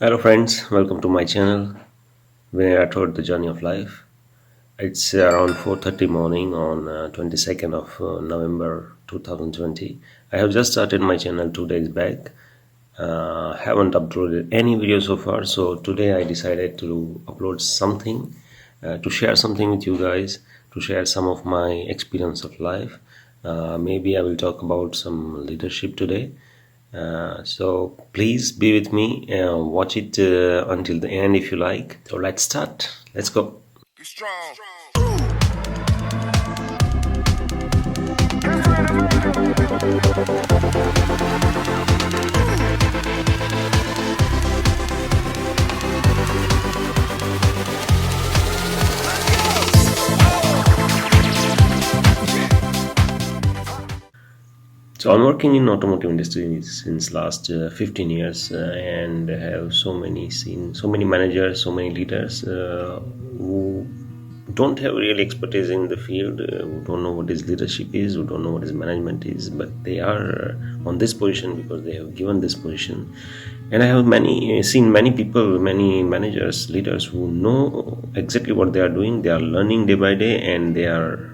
Hello friends, welcome to my channel. Where I told the journey of life. It's around 4:30 morning on 22nd of November 2020. I have just started my channel 2 days back. Haven't uploaded any video so far, so today I decided to upload something, to share something with you guys, to share some of my experience of life. Maybe I will talk about some leadership today. So please be with me, watch it until the end if you like. So let's start. Let's go. Be strong. So I'm working in automotive industry since last 15 years and have seen so many managers, so many leaders who don't have real expertise in the field, who don't know what is leadership is, who don't know what is management is, but they are on this position because they have given this position. And I have seen many people, many managers, leaders who know exactly what they are doing. They are learning day by day, and they are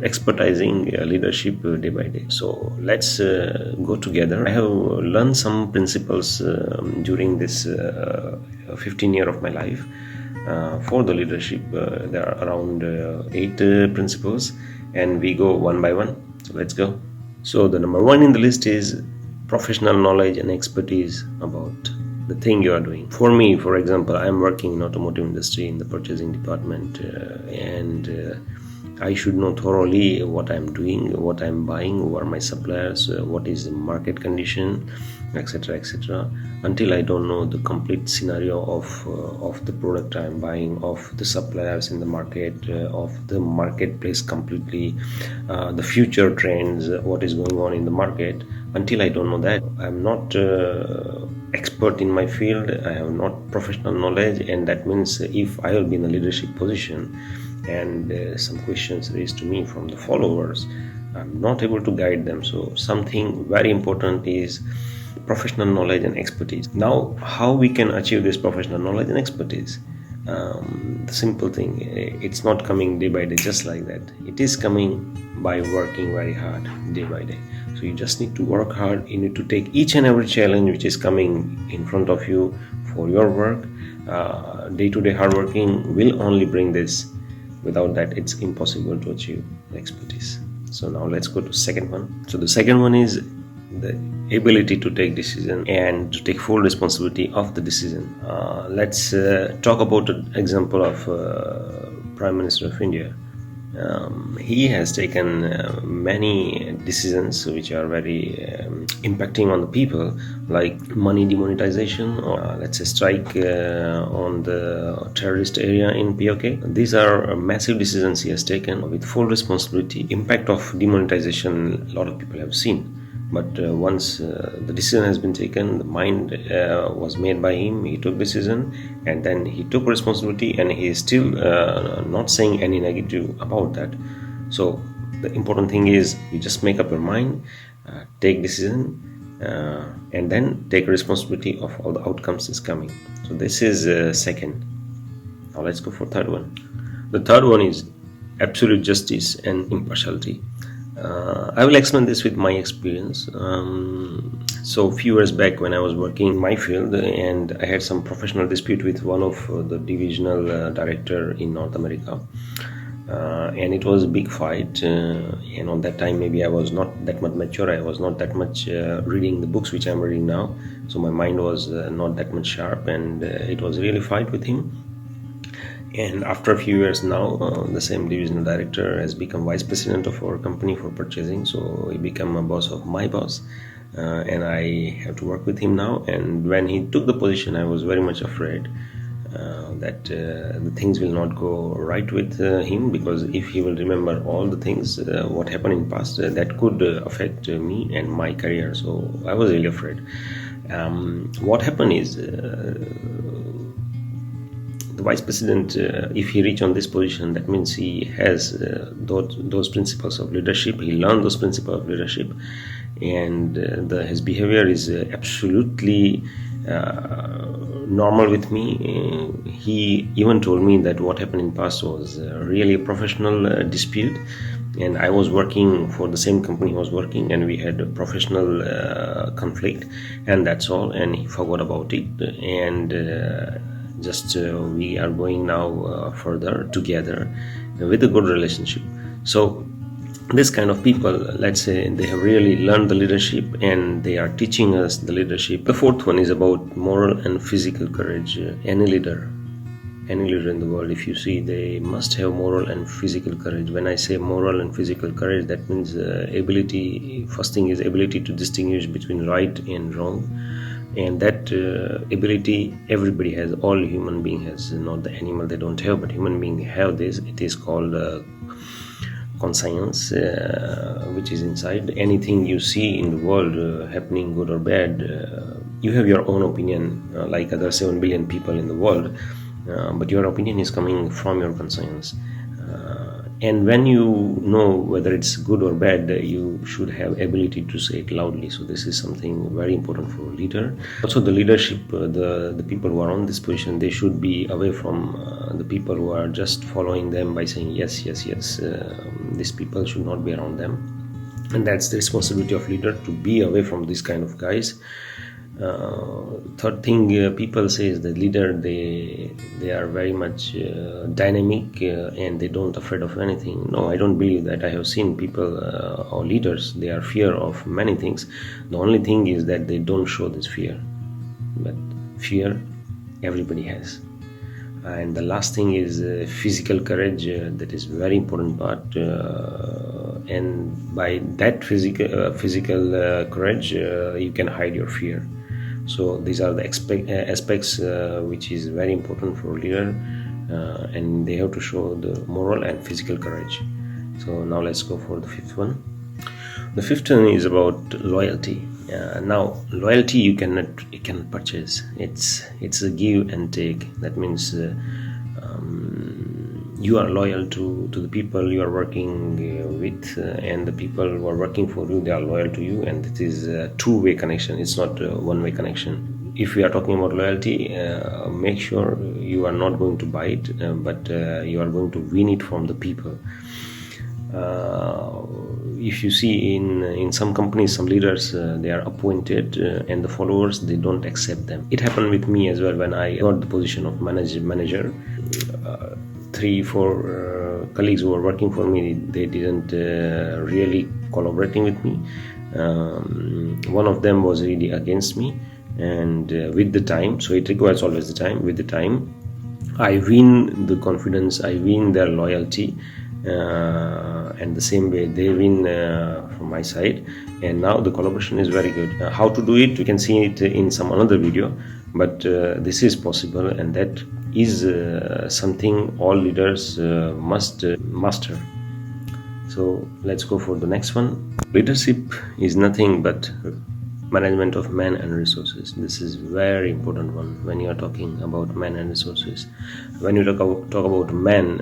expertising leadership day by day. So let's go together. I have learned some principles during this 15 year of my life for the leadership. There are around 8 principles, and we go one by one. So let's go. So the number one in the list is professional knowledge and expertise about the thing you are doing. For me, for example, I am working in automotive industry in the purchasing department, and I should know thoroughly what I'm doing, what I'm buying, who are my suppliers, what is the market condition, etc., etc. Until I don't know the complete scenario of the product I'm buying, of the suppliers in the market, of the marketplace completely, the future trends, what is going on in the market. Until I don't know that, I'm not expert in my field. I have not professional knowledge, and that means if I will be in a leadership position and some questions raised to me from the followers, I'm not able to guide them. So something very important is professional knowledge and expertise. Now, how we can achieve this professional knowledge and expertise? The simple thing, it's not coming day by day just like that. It is coming by working very hard day by day. So you just need to work hard. You need to take each and every challenge which is coming in front of you for your work. Day-to-day hard working will only bring this. Without that, it's impossible to achieve the expertise. So now let's go to second one. So the second one is the ability to take decision and to take full responsibility of the decision. Let's talk about an example of Prime Minister of India. He has taken many decisions which are very impacting on the people, like money demonetization, or let's say strike on the terrorist area in POK. These are massive decisions he has taken with full responsibility. Impact of demonetization, a lot of people have seen. But once the decision has been taken, the mind was made by him, he took decision, and then he took responsibility, and he is still not saying any negative about that. So the important thing is you just make up your mind, take decision, and then take responsibility of all the outcomes is coming. So this is second. Now let's go for third one. The third one is absolute justice and impartiality. I will explain this with my experience. So a few years back when I was working in my field, and I had some professional dispute with one of the divisional director in North America, and it was a big fight, and on that time maybe I was not that much mature. I was not that much reading the books which I'm reading now, so my mind was not that much sharp, and it was really fight with him. And after a few years now, the same divisional director has become vice president of our company for purchasing. So he became a boss of my boss, and I have to work with him now. And when he took the position, I was very much afraid that the things will not go right with him, because if he will remember all the things what happened in past, that could affect me and my career. So I was really afraid. What happened is, the vice president, if he reach on this position, that means he has those principles of leadership. He learned those principles of leadership, and his behavior is absolutely normal with me. He even told me that what happened in past was really a professional dispute, and I was working for the same company he was working, and we had a professional conflict, and that's all. And he forgot about it, and just we are going now further together with a good relationship. So this kind of people, let's say, they have really learned the leadership and they are teaching us the leadership. The fourth one is about moral and physical courage. Any leader in the world, if you see, they must have moral and physical courage. When I say moral and physical courage, that means ability. First thing is ability to distinguish between right and wrong, and that ability everybody has. All human being has. Not the animal, they don't have, but human being have this. It is called conscience, which is inside. Anything you see in the world happening, good or bad, you have your own opinion, like other 7 billion people in the world, but your opinion is coming from your conscience. And when you know whether it's good or bad, you should have ability to say it loudly. So this is something very important for a leader. Also the leadership, the people who are on this position, they should be away from the people who are just following them by saying yes, yes, yes. These people should not be around them, and that's the responsibility of leader, to be away from these kind of guys. Third thing people say is the leader, they are very much dynamic and they don't afraid of anything. No, I don't believe that. I have seen people or leaders, they are fear of many things. The only thing is that they don't show this fear, but fear everybody has. And the last thing is physical courage. That is very important part, and by that physical courage you can hide your fear. So these are the aspects which is very important for a leader, and they have to show the moral and physical courage. So now let's go for the fifth one. The fifth one is about loyalty. Now loyalty you cannot purchase. It's a give and take. That means you are loyal to the people you are working with, and the people who are working for you, they are loyal to you, and it is a two-way connection. It's not a one-way connection. If we are talking about loyalty, make sure you are not going to buy it, but you are going to win it from the people. If you see in some companies, some leaders, they are appointed, and the followers, they don't accept them. It happened with me as well when I got the position of manager. 3-4 colleagues who were working for me, they didn't really collaborating with me. One of them was really against me, and with the time, so it requires always the time, with the time I win the confidence, I win their loyalty, and the same way they win from my side, and now the collaboration is very good. How to do it, you can see it in some another video, but this is possible, and that is something all leaders must master. So let's go for the next one. Leadership is nothing but management of man and resources. This is very important one when you are talking about man and resources. When you talk about man,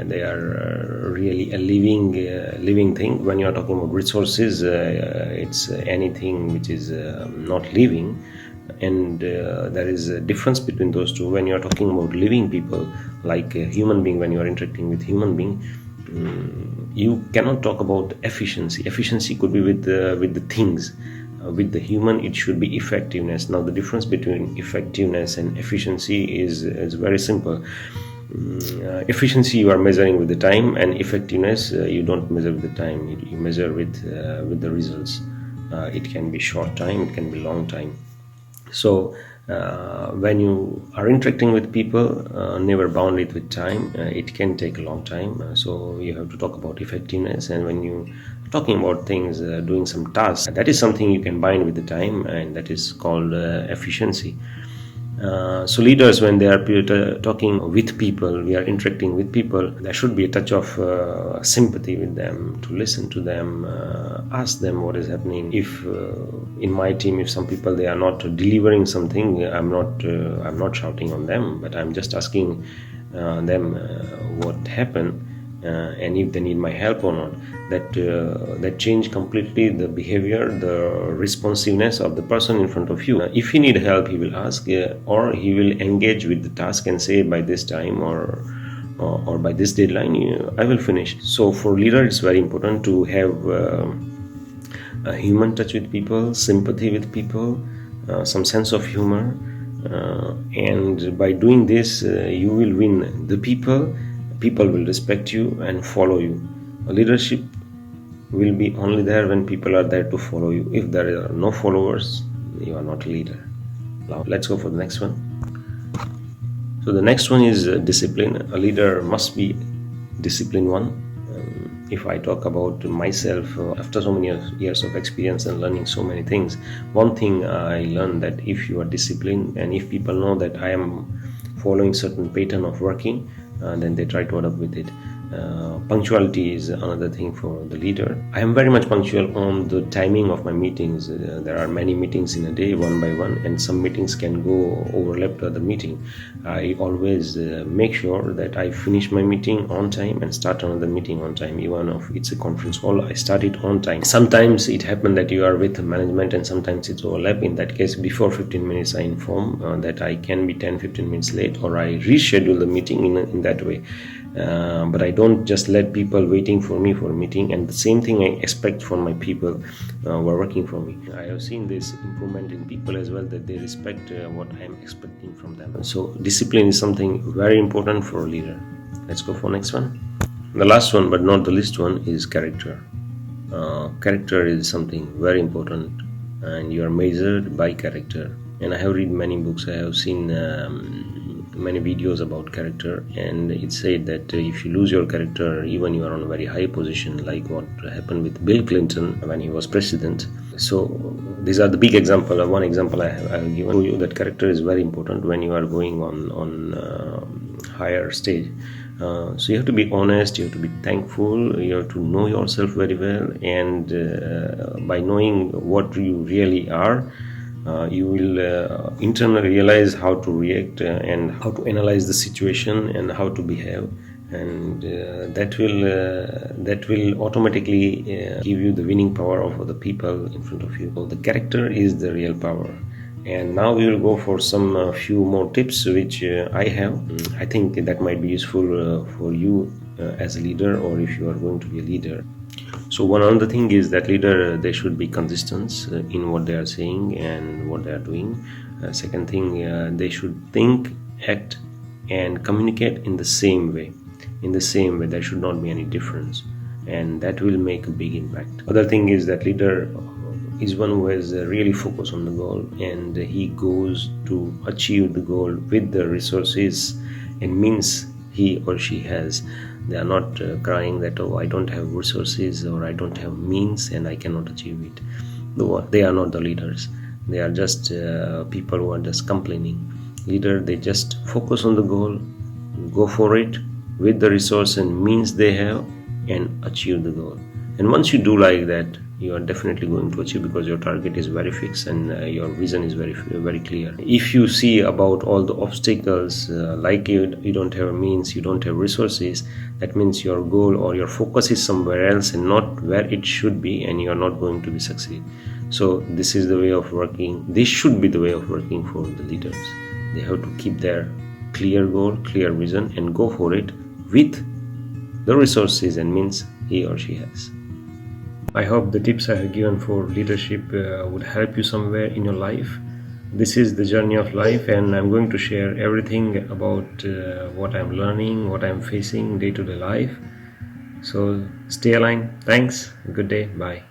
they are really a living thing. When you are talking about resources, it's anything which is not living, and there is a difference between those two. When you are talking about living people, like a human being, when you are interacting with human being, you cannot talk about efficiency. Efficiency could be with the things. With the human, it should be effectiveness. Now the difference between effectiveness and efficiency is very simple. Efficiency you are measuring with the time, and effectiveness you don't measure with the time, you measure with the results. It can be short time, it can be long time. So when you are interacting with people, never bound it with time. It can take a long time, so you have to talk about effectiveness. And when you are talking about things, doing some tasks, that is something you can bind with the time, and that is called efficiency. So leaders, when they are talking with people, we are interacting with people, there should be a touch of sympathy with them, to listen to them, ask them what is happening. If in my team, if some people, they are not delivering something, I'm not shouting on them, but I'm just asking them what happened, and if they need my help or not. That change completely the behavior, the responsiveness of the person in front of you. If he need help, he will ask, or he will engage with the task and say, by this time or by this deadline, I will finish. So for leader, it's very important to have a human touch with people, sympathy with people, some sense of humor, and by doing this, you will win the people. People will respect you and follow you. Leadership will be only there when people are there to follow you. If there are no followers, you are not a leader. Now let's go for the next one. So the next one is discipline. A leader must be disciplined one. If I talk about myself, after so many years of experience and learning so many things, one thing I learned, that if you are disciplined and if people know that I am following certain pattern of working, then they try to adapt with it. Punctuality is another thing for the leader. I am very much punctual on the timing of my meetings. There are many meetings in a day, one by one, and some meetings can go overlap to other meeting. I always make sure that I finish my meeting on time and start another meeting on time. Even if it's a conference call, I start it on time. Sometimes it happens that you are with management and sometimes it's overlap. In that case, before 15 minutes I inform that I can be 10-15 minutes late, or I reschedule the meeting in that way. But I don't just let people waiting for me for a meeting, and the same thing I expect from my people who are working for me. I have seen this improvement in people as well, that they respect what I am expecting from them. So discipline is something very important for a leader. Let's go for next one. The last one, but not the least one, is character. Character is something very important, and you are measured by character. And I have read many books, I have seen many videos about character, and it said that if you lose your character, even you are on a very high position, like what happened with Bill Clinton when he was president. So these are the big example. One example I have given you, that character is very important when you are going on higher stage. So you have to be honest, you have to be thankful, you have to know yourself very well, and by knowing what you really are, you will internally realize how to react and how to analyze the situation and how to behave, and that will automatically give you the winning power of the people in front of you. So the character is the real power. And now we will go for some few more tips which I have. I think that might be useful for you as a leader, or if you are going to be a leader. So one other thing is that leader, they should be consistent in what they are saying and what they are doing. Second thing, they should think, act and communicate in the same way. There should not be any difference, and that will make a big impact. Other thing is that leader is one who has really focused on the goal, and he goes to achieve the goal with the resources and means he or she has. They are not crying that, oh, I don't have resources or I don't have means and I cannot achieve it. They are not the leaders. They are just people who are just complaining. Leader, they just focus on the goal, go for it with the resource and means they have, and achieve the goal. And once you do like that, you are definitely going to achieve, because your target is very fixed and your vision is very clear. If you see about all the obstacles, like you don't have means, you don't have resources, that means your goal or your focus is somewhere else and not where it should be, and you are not going to be succeed. So this is the way of working. This should be the way of working for the leaders. They have to keep their clear goal, clear vision, and go for it with the resources and means he or she has. I hope the tips I have given for leadership would help you somewhere in your life. This is the journey of life, and I'm going to share everything about what I'm learning, what I'm facing day-to-day life. So stay aligned. Thanks. Good day. Bye.